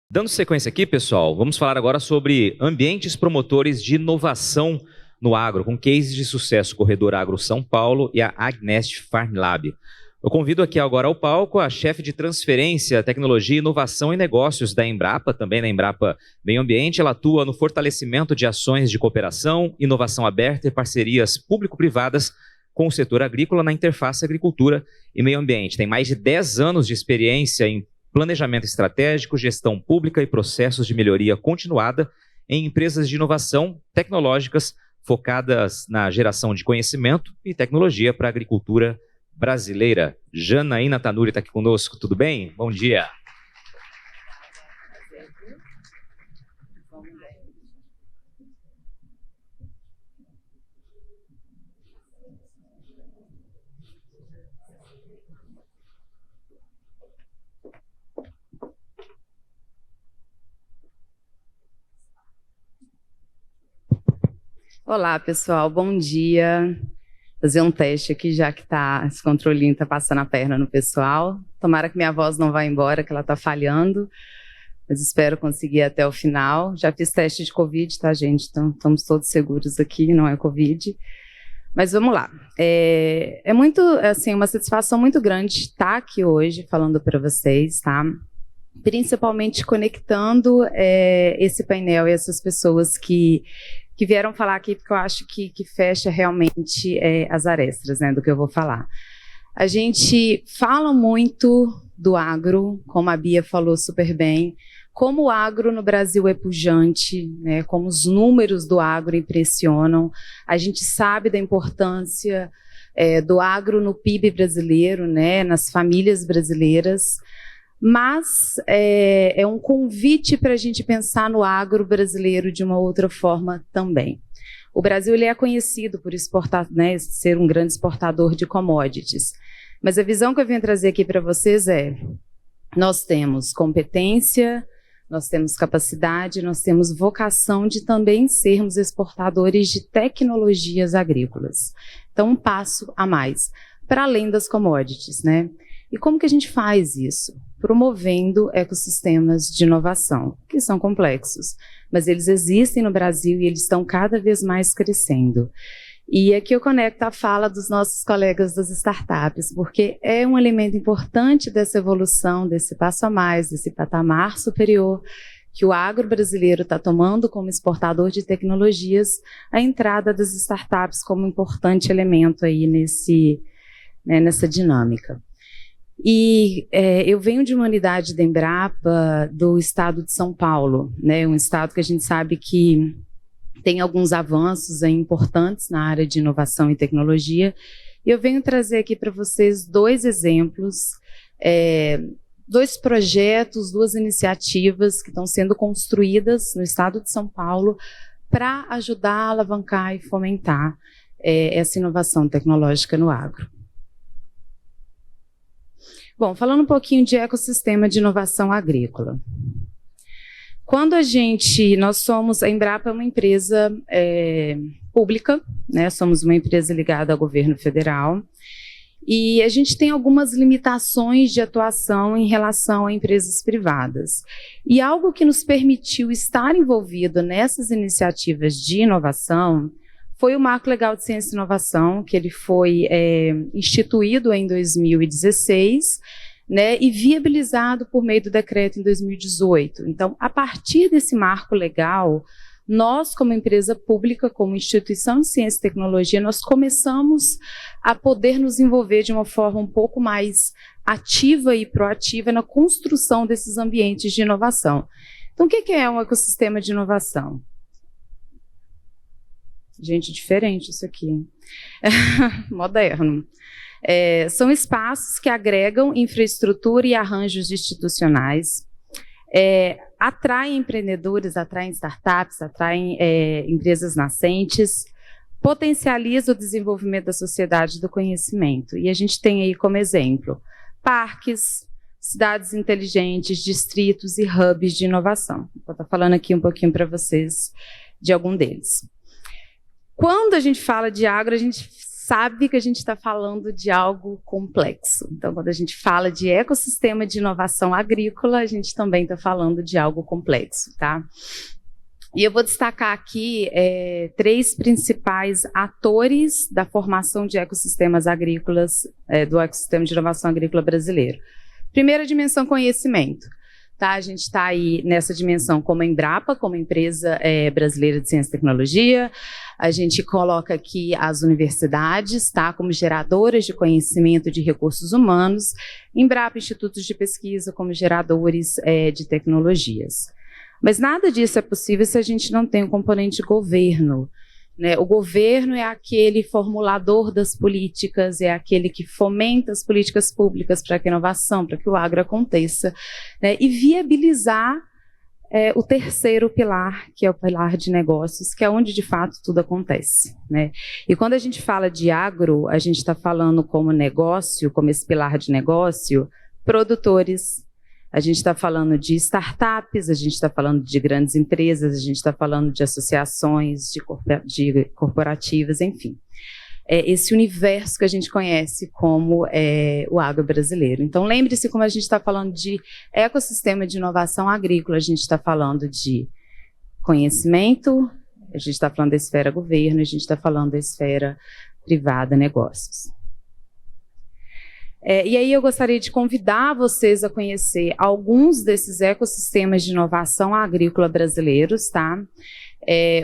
Dando sequência aqui, pessoal, vamos falar agora sobre ambientes promotores de inovação no agro, com cases de sucesso Corredor Agro São Paulo e a Agnest Farm Lab. Eu convido aqui agora ao palco a chefe de transferência, tecnologia, inovação e negócios da Embrapa, também da Embrapa Meio Ambiente. Ela atua no fortalecimento de ações de cooperação, inovação aberta e parcerias público-privadas com o setor agrícola na interface agricultura e meio ambiente. Tem mais de 10 anos de experiência em planejamento estratégico, gestão pública e processos de melhoria continuada em empresas de inovação tecnológicas focadas na geração de conhecimento e tecnologia para a agricultura brasileira. Janaína Tanuri está aqui conosco, tudo bem? Bom dia. Olá, pessoal, bom dia. Fazer um teste aqui, já que esse controlinho está passando a perna no pessoal. Tomara que minha voz não vá embora, que ela está falhando, mas espero conseguir até o final. Já fiz teste de Covid, tá, gente? Então, estamos todos seguros aqui, não é Covid. Mas vamos lá. É muito, assim, uma satisfação muito grande estar aqui hoje falando para vocês, tá? Principalmente conectando esse painel e essas pessoas que vieram falar aqui, porque eu acho que fecha realmente as arestas, né, do que eu vou falar. A gente fala muito do agro, como a Bia falou super bem, como o agro no Brasil é pujante, né, como os números do agro impressionam. A gente sabe da importância do agro no PIB brasileiro, né, nas famílias brasileiras, mas é um convite para a gente pensar no agro brasileiro de uma outra forma também. O Brasil ele é conhecido por exportar, né, ser um grande exportador de commodities, mas a visão que eu venho trazer aqui para vocês nós temos competência, nós temos capacidade, nós temos vocação de também sermos exportadores de tecnologias agrícolas. Então, um passo a mais, para além das commodities, né? E como que a gente faz isso? Promovendo ecossistemas de inovação, que são complexos, mas eles existem no Brasil e eles estão cada vez mais crescendo. E aqui eu conecto a fala dos nossos colegas das startups, porque é um elemento importante dessa evolução, desse passo a mais, desse patamar superior, que o agro brasileiro está tomando como exportador de tecnologias, a entrada das startups como importante elemento aí nessa dinâmica. E eu venho de uma unidade da Embrapa do estado de São Paulo, né, um estado que a gente sabe que tem alguns avanços importantes na área de inovação e tecnologia, e eu venho trazer aqui para vocês dois exemplos, dois projetos, duas iniciativas que estão sendo construídas no estado de São Paulo para ajudar a alavancar e fomentar essa inovação tecnológica no agro. Bom, falando um pouquinho de ecossistema de inovação agrícola. Quando a Embrapa é uma empresa pública, né? Somos uma empresa ligada ao governo federal, e a gente tem algumas limitações de atuação em relação a empresas privadas. E algo que nos permitiu estar envolvido nessas iniciativas de inovação foi o Marco Legal de Ciência e Inovação, que ele foi instituído em 2016, né, e viabilizado por meio do decreto em 2018. Então, a partir desse marco legal, nós, como empresa pública, como instituição de ciência e tecnologia, nós começamos a poder nos envolver de uma forma um pouco mais ativa e proativa na construção desses ambientes de inovação. Então, o que é um ecossistema de inovação? Gente, diferente isso aqui. Moderno. São espaços que agregam infraestrutura e arranjos institucionais, atraem empreendedores, atraem startups, atraem empresas nascentes, potencializa o desenvolvimento da sociedade do conhecimento. E a gente tem aí como exemplo parques, cidades inteligentes, distritos e hubs de inovação. Vou estar falando aqui um pouquinho para vocês de algum deles. Quando a gente fala de agro, a gente sabe que a gente está falando de algo complexo. Então, quando a gente fala de ecossistema de inovação agrícola, a gente também está falando de algo complexo, tá? E eu vou destacar aqui 3 principais atores da formação de ecossistemas agrícolas, do ecossistema de inovação agrícola brasileiro. Primeira dimensão, conhecimento. Tá, a gente está aí nessa dimensão como a Embrapa, como empresa brasileira de ciência e tecnologia. A gente coloca aqui as universidades, tá, como geradoras de conhecimento de recursos humanos. Embrapa, institutos de pesquisa como geradores de tecnologias. Mas nada disso é possível se a gente não tem um componente de governo. Né? O governo é aquele formulador das políticas, é aquele que fomenta as políticas públicas para que a inovação, para que o agro aconteça, né? E viabilizar o terceiro pilar, que é o pilar de negócios, que é onde de fato tudo acontece. Né? E quando a gente fala de agro, a gente está falando como negócio, como esse pilar de negócio, produtores. A gente está falando de startups, a gente está falando de grandes empresas, a gente está falando de associações, de corporativas, enfim. Esse universo que a gente conhece como o agro brasileiro. Então, lembre-se, como a gente está falando de ecossistema de inovação agrícola, a gente está falando de conhecimento, a gente está falando da esfera governo, a gente está falando da esfera privada, negócios. E aí eu gostaria de convidar vocês a conhecer alguns desses ecossistemas de inovação agrícola brasileiros, tá?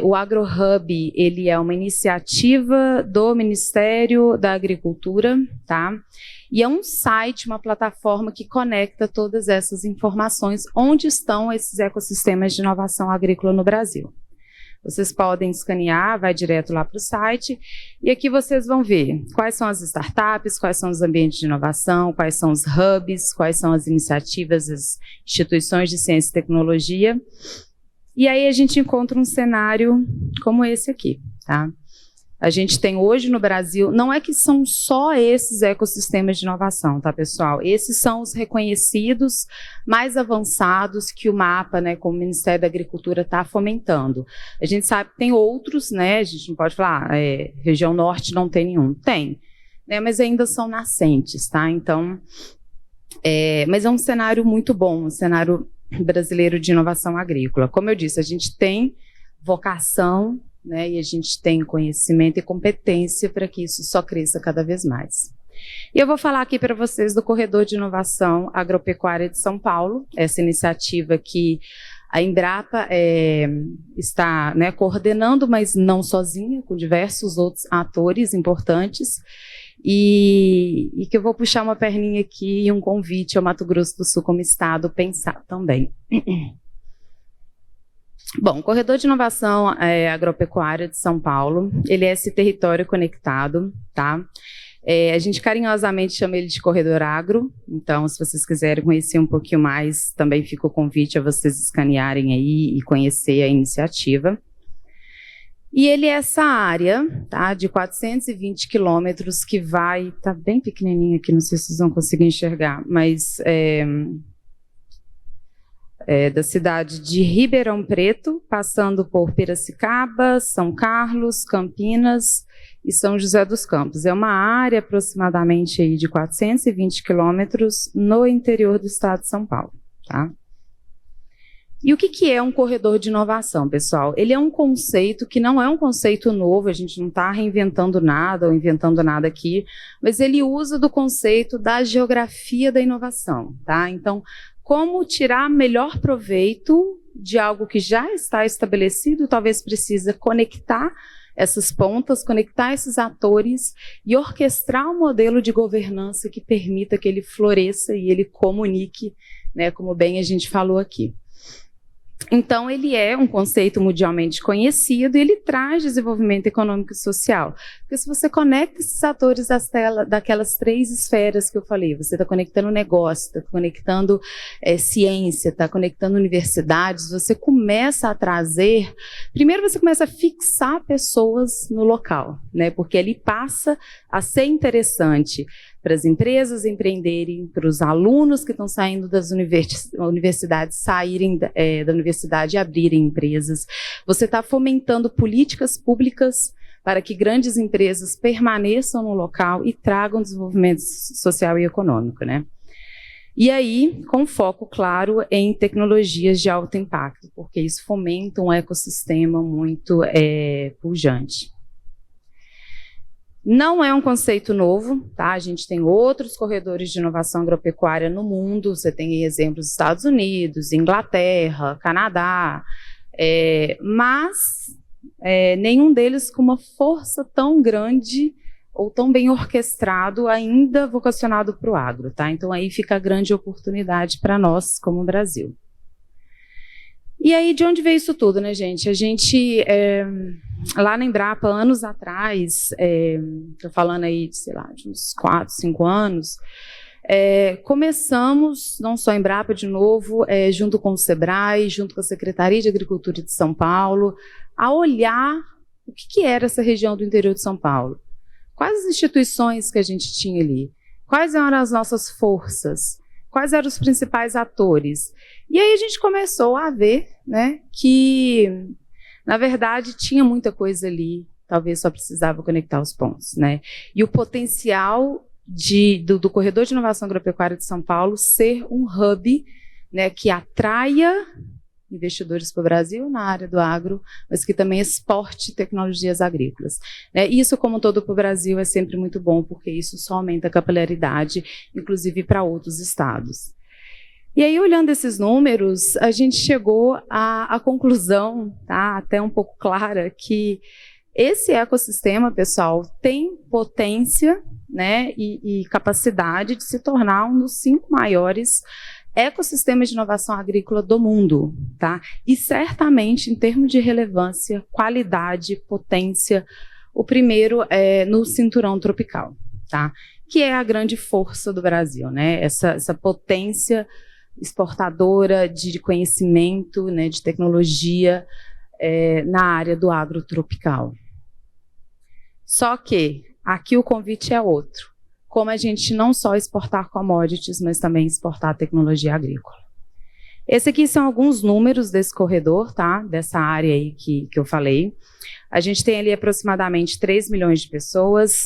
O AgroHub, ele é uma iniciativa do Ministério da Agricultura, tá? E é um site, uma plataforma que conecta todas essas informações, onde estão esses ecossistemas de inovação agrícola no Brasil. Vocês podem escanear, vai direto lá para o site, e aqui vocês vão ver quais são as startups, quais são os ambientes de inovação, quais são os hubs, quais são as iniciativas, as instituições de ciência e tecnologia. E aí a gente encontra um cenário como esse aqui, tá? A gente tem hoje no Brasil, não é que são só esses ecossistemas de inovação, tá, pessoal? Esses são os reconhecidos, mais avançados que o MAPA, né, como o Ministério da Agricultura está fomentando. A gente sabe que tem outros, né, a gente não pode falar, região norte não tem nenhum. Tem, né, mas ainda são nascentes, tá? Então, mas é um cenário muito bom, um cenário brasileiro de inovação agrícola. Como eu disse, a gente tem vocação, né, e a gente tem conhecimento e competência para que isso só cresça cada vez mais. E eu vou falar aqui para vocês do Corredor de Inovação Agropecuária de São Paulo, essa iniciativa que a Embrapa está, né, coordenando, mas não sozinha, com diversos outros atores importantes, e que eu vou puxar uma perninha aqui e um convite ao Mato Grosso do Sul como estado pensar também. Bom, o Corredor de Inovação Agropecuária de São Paulo, ele é esse território conectado, tá? A gente carinhosamente chama ele de Corredor Agro, então se vocês quiserem conhecer um pouquinho mais, também fica o convite a vocês escanearem aí e conhecer a iniciativa. E ele é essa área, tá, de 420 quilômetros que vai, tá bem pequenininho aqui, não sei se vocês vão conseguir enxergar, mas da cidade de Ribeirão Preto, passando por Piracicaba, São Carlos, Campinas e São José dos Campos. É uma área aproximadamente aí de 420 quilômetros no interior do estado de São Paulo, tá? E o que é um corredor de inovação, pessoal? Ele é um conceito que não é um conceito novo, a gente não está reinventando nada ou inventando nada aqui, mas ele usa do conceito da geografia da inovação, tá? Então, como tirar melhor proveito de algo que já está estabelecido, talvez precisa conectar essas pontas, conectar esses atores e orquestrar um modelo de governança que permita que ele floresça e ele comunique, né, como bem a gente falou aqui. Então, ele é um conceito mundialmente conhecido e ele traz desenvolvimento econômico e social. Porque se você conecta esses atores daquelas 3 esferas que eu falei, você está conectando negócio, está conectando ciência, está conectando universidades, você começa a trazer... Primeiro, você começa a fixar pessoas no local, né? Porque ele passa a ser interessante para as empresas empreenderem, para os alunos que estão saindo das universidades saírem da universidade e abrirem empresas. Você está fomentando políticas públicas para que grandes empresas permaneçam no local e tragam desenvolvimento social e econômico, né? E aí, com foco, claro, em tecnologias de alto impacto, porque isso fomenta um ecossistema muito pujante. Não é um conceito novo, tá? A gente tem outros corredores de inovação agropecuária no mundo, você tem exemplos dos Estados Unidos, Inglaterra, Canadá, mas nenhum deles com uma força tão grande ou tão bem orquestrado, ainda vocacionado para o agro, tá? Então aí fica a grande oportunidade para nós, como Brasil. E aí, de onde veio isso tudo, né, gente? A gente, lá na Embrapa, anos atrás, estou falando aí, sei lá, de uns 4, 5 anos, começamos, não só a Embrapa de novo, junto com o SEBRAE, junto com a Secretaria de Agricultura de São Paulo, a olhar o que era essa região do interior de São Paulo. Quais as instituições que a gente tinha ali? Quais eram as nossas forças? Quais eram os principais atores? E aí a gente começou a ver, né, que, na verdade, tinha muita coisa ali, talvez só precisava conectar os pontos, né? E o potencial do Corredor de Inovação Agropecuária de São Paulo ser um hub, né, que atraia investidores para o Brasil na área do agro, mas que também exporte tecnologias agrícolas. Isso, como todo para o Brasil, é sempre muito bom, porque isso só aumenta a capilaridade, inclusive para outros estados. E aí, olhando esses números, a gente chegou à conclusão, tá, até um pouco clara, que esse ecossistema, pessoal, tem potência, né, e capacidade de se tornar um dos 5 maiores ecossistemas de inovação agrícola do mundo, tá? E certamente, em termos de relevância, qualidade, potência, o primeiro é no cinturão tropical, tá? Que é a grande força do Brasil, né? Essa potência exportadora de conhecimento, né, de tecnologia na área do agrotropical. Só que aqui o convite é outro. Como a gente não só exportar commodities, mas também exportar tecnologia agrícola. Esse aqui são alguns números desse corredor, tá? Dessa área aí que eu falei. A gente tem ali aproximadamente 3 milhões de pessoas,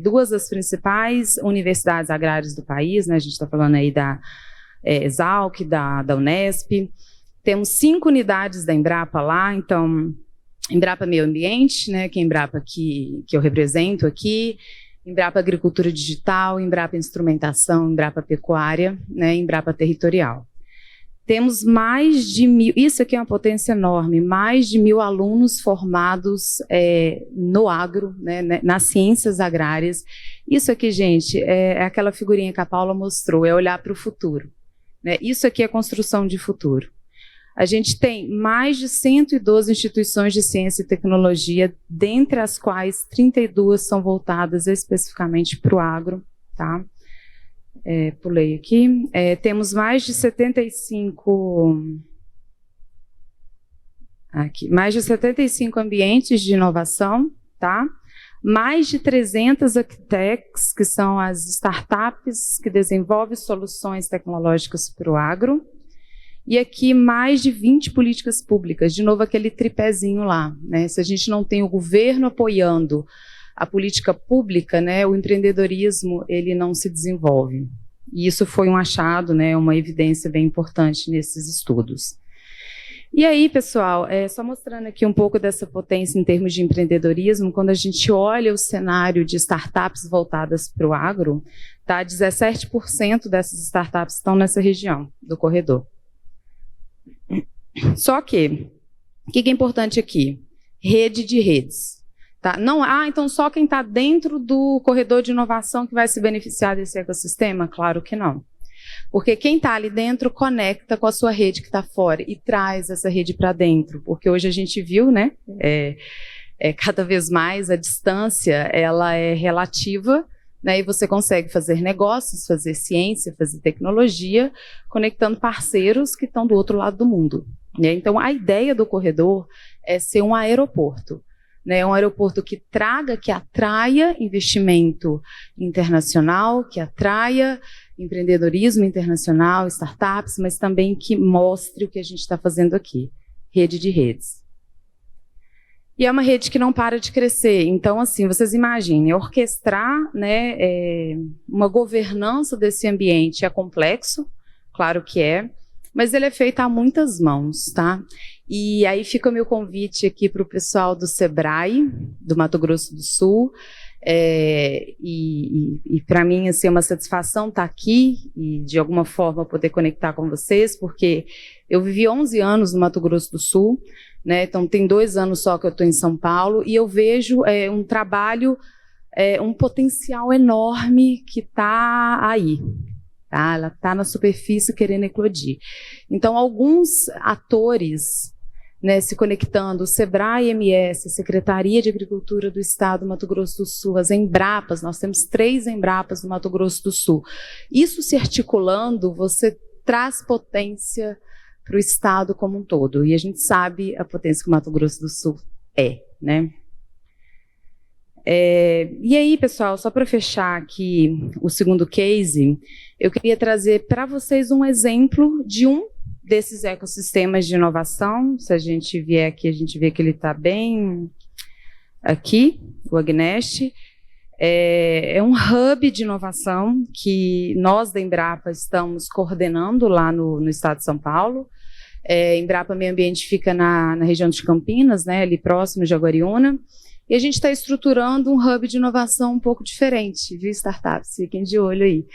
2 das principais universidades agrárias do país, né? A gente está falando aí da Exalc, da Unesp. Temos 5 unidades da Embrapa lá, então, Embrapa Meio Ambiente, né? Que é a Embrapa que eu represento aqui, Embrapa Agricultura Digital, Embrapa Instrumentação, Embrapa Pecuária, né, Embrapa Territorial. Temos mais de 1.000, isso aqui é uma potência enorme, mais de 1.000 alunos formados no agro, né, nas ciências agrárias. Isso aqui, gente, é aquela figurinha que a Paula mostrou, é olhar para o futuro, né? Isso aqui é construção de futuro. A gente tem mais de 112 instituições de ciência e tecnologia, dentre as quais 32 são voltadas especificamente para o agro, tá? Pulei aqui. Temos mais de 75... Aqui, mais de 75 ambientes de inovação, tá? Mais de 300 agtechs, que são as startups que desenvolvem soluções tecnológicas para o agro. E aqui mais de 20 políticas públicas, de novo aquele tripézinho lá, né? Se a gente não tem o governo apoiando a política pública, né, o empreendedorismo ele não se desenvolve. E isso foi um achado, né, uma evidência bem importante nesses estudos. E aí, pessoal, só mostrando aqui um pouco dessa potência em termos de empreendedorismo, quando a gente olha o cenário de startups voltadas para o agro, tá, 17% dessas startups estão nessa região do corredor. Só que, o que é importante aqui? Rede de redes. Tá? Não, então só quem está dentro do corredor de inovação que vai se beneficiar desse ecossistema? Claro que não. Porque quem está ali dentro conecta com a sua rede que está fora e traz essa rede para dentro. Porque hoje a gente viu, né, cada vez mais a distância ela é relativa, né, e você consegue fazer negócios, fazer ciência, fazer tecnologia, conectando parceiros que estão do outro lado do mundo. Né? Então, a ideia do corredor é ser um aeroporto, né? Um aeroporto que traga, que atraia investimento internacional, que atraia empreendedorismo internacional, startups, mas também que mostre o que a gente está fazendo aqui, rede de redes. E é uma rede que não para de crescer. Então, assim, vocês imaginem, orquestrar, né, uma governança desse ambiente é complexo, claro que é, mas ele é feito a muitas mãos, tá? E aí fica o meu convite aqui para o pessoal do Sebrae, do Mato Grosso do Sul, e para mim, assim, é uma satisfação estar aqui e, de alguma forma, poder conectar com vocês, porque eu vivi 11 anos no Mato Grosso do Sul, né? Então, tem 2 anos só que eu estou em São Paulo, e eu vejo um trabalho, um potencial enorme que está aí. Tá? Ela está na superfície querendo eclodir. Então, alguns atores, né, se conectando, o Sebrae MS, Secretaria de Agricultura do Estado do Mato Grosso do Sul, as Embrapas, nós temos 3 Embrapas no Mato Grosso do Sul. Isso se articulando, você traz potência para o Estado como um todo. E a gente sabe a potência que o Mato Grosso do Sul né? E aí, pessoal, só para fechar aqui o segundo case, eu queria trazer para vocês um exemplo de um desses ecossistemas de inovação. Se a gente vier aqui, a gente vê que ele está bem aqui, o Agnest. É um hub de inovação que nós da Embrapa estamos coordenando lá no estado de São Paulo. Embrapa Meio Ambiente fica na região de Campinas, né, ali próximo de Jaguariúna. E a gente está estruturando um hub de inovação um pouco diferente, viu, startups? Fiquem de olho aí.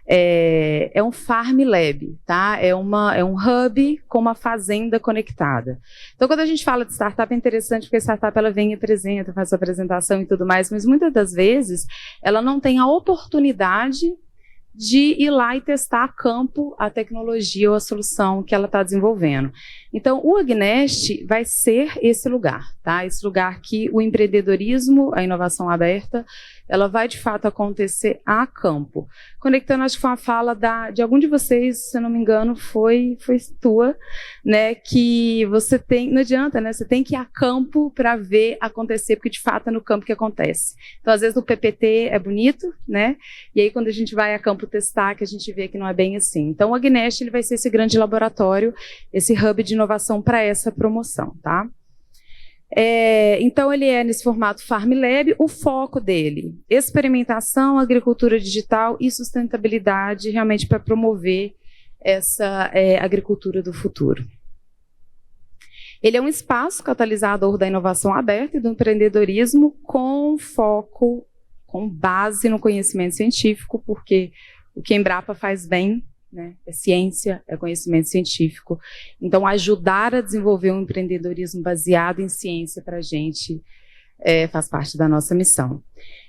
É um Farm Lab, tá? É um hub com uma fazenda conectada. Então, quando a gente fala de startup, é interessante porque a startup ela vem e apresenta, faz a apresentação e tudo mais, mas muitas das vezes ela não tem a oportunidade de ir lá e testar a campo a tecnologia ou a solução que ela está desenvolvendo. Então, o Agnest vai ser esse lugar, tá? Esse lugar que o empreendedorismo, a inovação aberta, ela vai, de fato, acontecer a campo. Conectando, acho que foi uma fala de algum de vocês, se eu não me engano, foi tua, né? Que você tem, não adianta, né? Você tem que ir a campo para ver acontecer, porque, de fato, é no campo que acontece. Então, às vezes, no PPT é bonito, né? E aí, quando a gente vai a campo testar, que a gente vê que não é bem assim. Então, o Agnest, ele vai ser esse grande laboratório, esse hub de inovação para essa promoção, tá? Então, ele é nesse formato Farm Lab. O foco dele, experimentação, agricultura digital e sustentabilidade, realmente para promover essa agricultura do futuro. Ele é um espaço catalisador da inovação aberta e do empreendedorismo com foco, com base no conhecimento científico, porque o que a Embrapa faz bem, né, é ciência, é conhecimento científico. Então, ajudar a desenvolver um empreendedorismo baseado em ciência para a gente faz parte da nossa missão.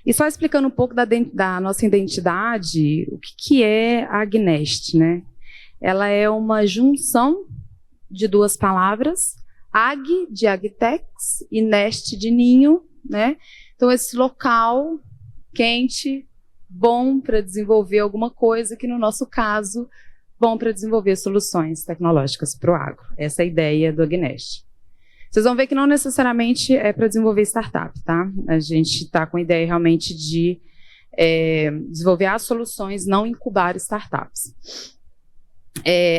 E só explicando um pouco da nossa identidade, o que é a Agnest, né? Ela é uma junção de 2 palavras, Ag, de Agtex, e Nest, de ninho, né? Então, esse local quente, bom para desenvolver alguma coisa, que no nosso caso, bom para desenvolver soluções tecnológicas para o agro. Essa é a ideia do Agnest. Vocês vão ver que não necessariamente é para desenvolver startup, tá? A gente está com a ideia realmente de desenvolver as soluções, não incubar startups.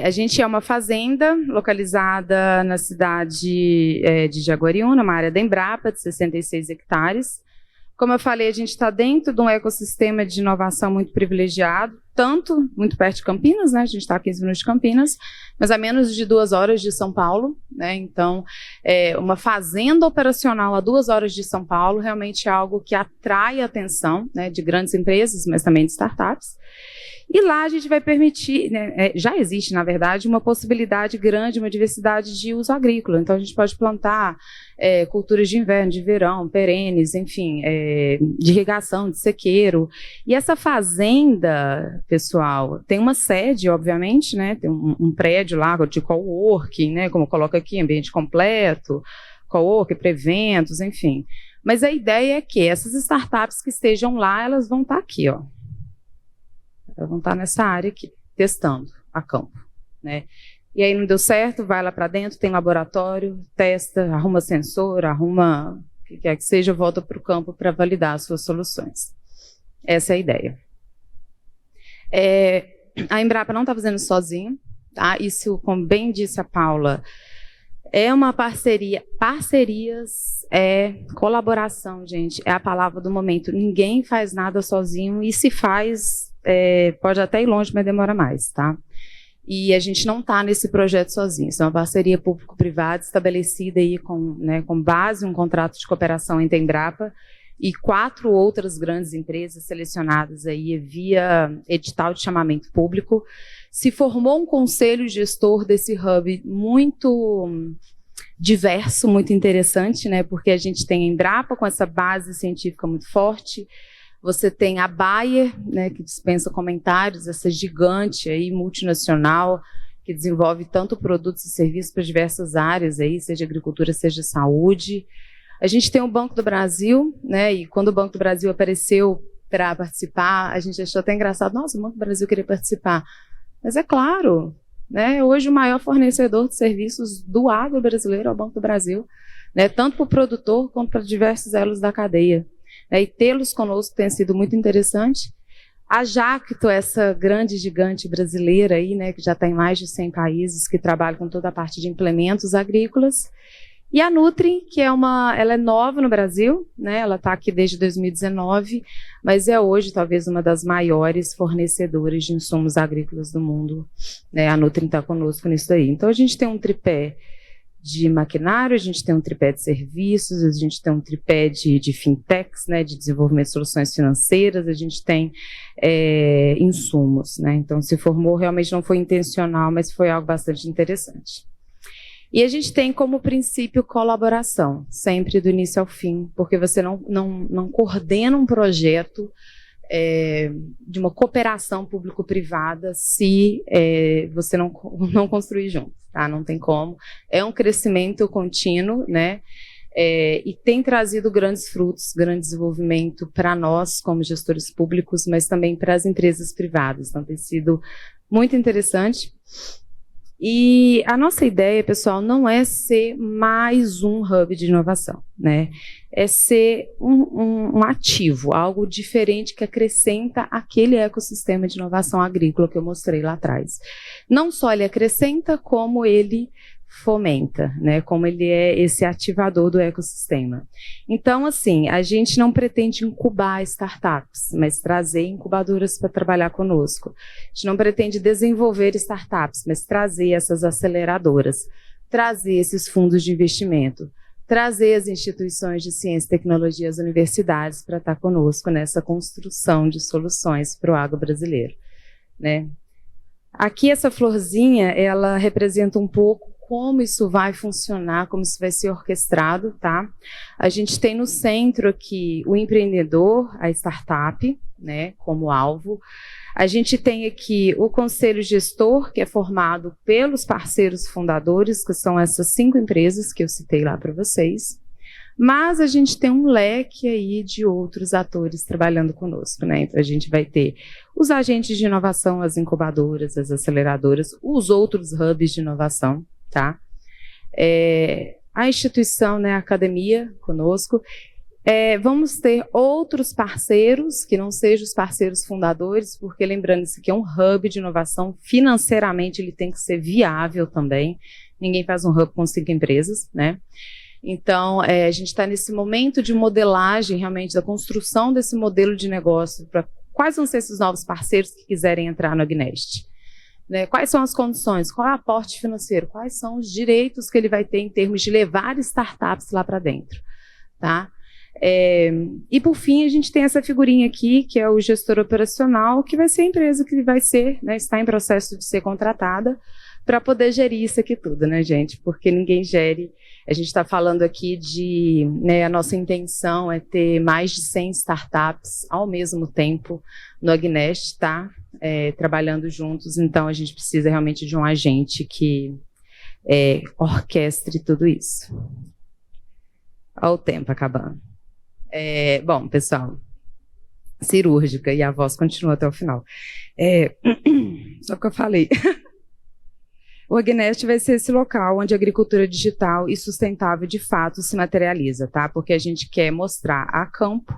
A gente é uma fazenda localizada na cidade de Jaguariúna, uma área da Embrapa de 66 hectares. Como eu falei, a gente está dentro de um ecossistema de inovação muito privilegiado, tanto muito perto de Campinas, né? A gente está a 15 minutos de Campinas, mas a menos de 2 horas de São Paulo, né? Então, uma fazenda operacional a 2 horas de São Paulo realmente é algo que atrai a atenção, né, de grandes empresas, mas também de startups. E lá a gente vai permitir, né, já existe, na verdade, uma possibilidade grande, uma diversidade de uso agrícola. Então, a gente pode plantar culturas de inverno, de verão, perenes, enfim, de irrigação, de sequeiro. E essa fazenda, pessoal, tem uma sede, obviamente, né, tem um prédio lá de coworking, né, como coloca aqui, ambiente completo, coworking para eventos, enfim. Mas a ideia é que essas startups que estejam lá, elas vão estar aqui, ó. Elas vão estar nessa área aqui, testando a campo, né? E aí não deu certo, vai lá para dentro, tem laboratório, testa, arruma sensor, arruma o que quer que seja, volta para o campo para validar as suas soluções. Essa é a ideia. A Embrapa não está fazendo sozinho, tá? Isso, como bem disse a Paula, É uma parceria. Parcerias colaboração, gente, é a palavra do momento. Ninguém faz nada sozinho e se faz, pode até ir longe, mas demora mais, tá? E a gente não está nesse projeto sozinho. Isso é uma parceria público-privada estabelecida aí com base em um contrato de cooperação entre a Embrapa e 4 outras grandes empresas selecionadas aí via edital de chamamento público. Se formou um conselho gestor desse hub muito diverso, muito interessante, né? Porque a gente tem a Embrapa com essa base científica muito forte. Você tem a Bayer, né, que dispensa comentários, essa gigante aí multinacional que desenvolve tanto produtos e serviços para diversas áreas aí, seja agricultura, seja saúde. A gente tem o Banco do Brasil, né? E quando o Banco do Brasil apareceu para participar, a gente achou até engraçado. Nossa, o Banco do Brasil queria participar. Mas é claro, né? Hoje o maior fornecedor de serviços do agro brasileiro é o Banco do Brasil, né? Tanto para o produtor quanto para diversos elos da cadeia. E tê-los conosco tem sido muito interessante. A Jacto, essa grande gigante brasileira aí, né, que já está em mais de 100 países, que trabalha com toda a parte de implementos agrícolas. E a Nutri, que ela é nova no Brasil, né? Ela está aqui desde 2019, mas é hoje talvez uma das maiores fornecedoras de insumos agrícolas do mundo, né? A Nutri está conosco nisso daí. Então a gente tem um tripé de maquinário, a gente tem um tripé de serviços, a gente tem um tripé de fintechs, né? De desenvolvimento de soluções financeiras, a gente tem insumos, né? Então se formou, realmente não foi intencional, mas foi algo bastante interessante. E a gente tem como princípio colaboração, sempre do início ao fim, porque você não coordena um projeto de uma cooperação público-privada se você não construir junto, tá? Não tem como. É um crescimento contínuo, né? E tem trazido grandes frutos, grande desenvolvimento para nós como gestores públicos, mas também para as empresas privadas. Então tem sido muito interessante. E a nossa ideia, pessoal, não é ser mais um hub de inovação, né? É ser um ativo, algo diferente que acrescenta aquele ecossistema de inovação agrícola que eu mostrei lá atrás. Não só ele acrescenta, como ele fomenta, né? Como ele é esse ativador do ecossistema. Então, assim, a gente não pretende incubar startups, mas trazer incubadoras para trabalhar conosco. A gente não pretende desenvolver startups, mas trazer essas aceleradoras, trazer esses fundos de investimento, trazer as instituições de ciência e tecnologia, as universidades, para estar conosco nessa construção de soluções para o agro brasileiro, né? Aqui essa florzinha, ela representa um pouco como isso vai funcionar, como isso vai ser orquestrado, tá? A gente tem no centro aqui o empreendedor, a startup, né, como alvo. A gente tem aqui o conselho gestor, que é formado pelos parceiros fundadores, que são essas 5 empresas que eu citei lá para vocês. Mas a gente tem um leque aí de outros atores trabalhando conosco, né? Então a gente vai ter os agentes de inovação, as incubadoras, as aceleradoras, os outros hubs de inovação, tá? A instituição, né, a academia conosco. Vamos ter outros parceiros, que não sejam os parceiros fundadores, porque lembrando, isso aqui é um hub de inovação, financeiramente ele tem que ser viável também. Ninguém faz um hub com 5 empresas, né? Então, a gente está nesse momento de modelagem, realmente, da construção desse modelo de negócio, para quais vão ser esses novos parceiros que quiserem entrar no Agnest, né? Quais são as condições, qual é o aporte financeiro, quais são os direitos que ele vai ter em termos de levar startups lá para dentro, tá? E por fim, a gente tem essa figurinha aqui, que é o gestor operacional, que vai ser a empresa que vai ser, né, está em processo de ser contratada para poder gerir isso aqui tudo, né, gente? Porque ninguém gere. A gente está falando aqui de, né, a nossa intenção é ter mais de 100 startups ao mesmo tempo no Agnest, tá? Trabalhando juntos, então a gente precisa realmente de um agente que orquestre tudo isso. Olha o tempo acabando. Bom, pessoal, cirúrgica, e a voz continua até o final. Só que eu falei. O Agnest vai ser esse local onde a agricultura digital e sustentável de fato se materializa, tá? Porque a gente quer mostrar a campo,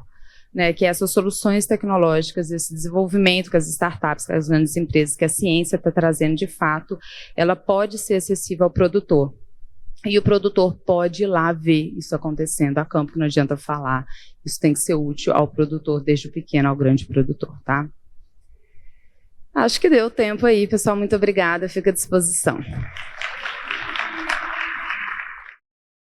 né, que essas soluções tecnológicas, esse desenvolvimento que as startups, que as grandes empresas, que a ciência está trazendo de fato, ela pode ser acessível ao produtor. E o produtor pode ir lá ver isso acontecendo a campo, que não adianta falar. Isso tem que ser útil ao produtor, desde o pequeno ao grande produtor, tá? Acho que deu tempo aí, pessoal. Muito obrigada, fico à disposição.